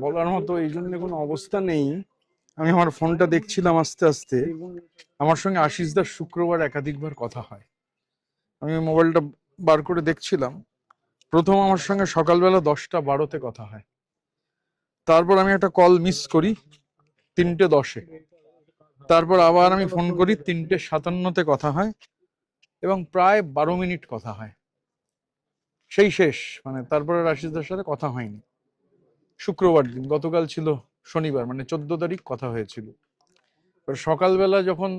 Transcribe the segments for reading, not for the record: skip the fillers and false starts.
বলার মতো এই জন্য কোনো অবস্থা নেই। আমি আমার ফোনটা দেখছিলাম আস্তে আস্তে, আমার সঙ্গে আশিসদার শুক্রবার একাধিকবার কথা হয়। আমি মোবাইলটা বার করে দেখছিলাম, প্রথম আমার সঙ্গে সকালবেলা 10টা 12-তে কথা হয়, তারপর আমি একটা কল মিস করি 3টে 10-এ, তারপর আবার আমি ফোন করি 3টে 57-তে কথা হয়, এবং প্রায় 12 মিনিট কথা হয়, সেই শেষ। মানে তারপরে আশিসদার সাথে কথা হয়নি। শুক্রবার দিন, গতকাল ছিল শনিবার, মানে 14 তারিখ কথা হয়েছিল। সকালবেলা যখন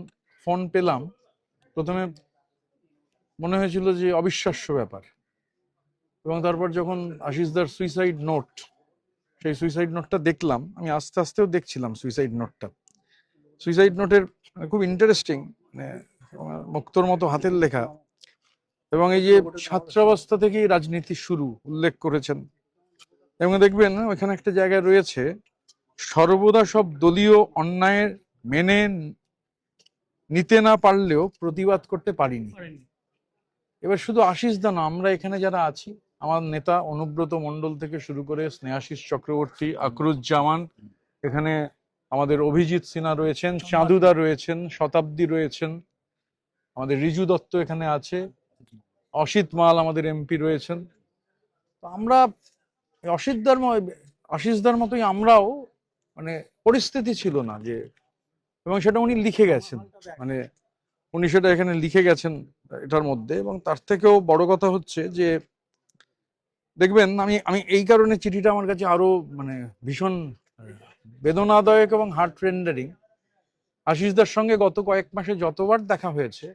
ফোন পেলাম, প্রথমে মনে হয়েছিল যে অবিশ্বাস্য ব্যাপার, এবং তারপর যখন আশিসদার সুইসাইড নোট, সেই সুইসাইড নোটটা দেখলাম, আমি আস্তে আস্তেও দেখছিলাম সুইসাইড নোটটা। সুইসাইড নোটের খুব ইন্টারেস্টিং, মানে মুক্তোর মতো হাতের লেখা, এবং এই যে ছাত্রাবস্থা থেকেই রাজনীতি শুরু উল্লেখ করেছেন। এবং দেখবেন ওইখানে একটা জায়গায় রয়েছে, সর্বদা সব দলীয় অন্যায়ের মেনে নিতে না পারলেও প্রতিবাদ করতে পারিনি। এবার শুধু আশিস দা না, আমরা এখানে যারা আছি, আমার নেতা অনুব্রত মণ্ডল থেকে শুরু করে স্নেহাশিস চক্রবর্তী, আকরুজ্জামান, এখানে আমাদের অভিজিৎ সিনহা রয়েছেন, চাঁদুদা রয়েছেন, শতাব্দী রয়েছেন, আমাদের রিজু দত্ত এখানে আছে, অসিত মাল আমাদের এমপি রয়েছেন। তো আমরা আশিসদার মতোই আমরাও, মানে পরিস্থিতি ছিল না যে, এবং সেটা উনি লিখে গেছেন, মানে উনি সেটা এখানে লিখে গেছেন এটার মধ্যে। এবং তার থেকেও বড় কথা হচ্ছে যে, দেখবেন আমি আমি এই কারণে চিঠিটা আমার কাছে আরো মানে ভীষণ বেদনাদায়ক এবং হার্ট রেন্ডারিং। আশিসদার সঙ্গে গত কয়েক মাসে যতবার দেখা হয়েছে,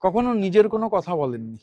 কখনো নিজের কোনো কথা বলেননি,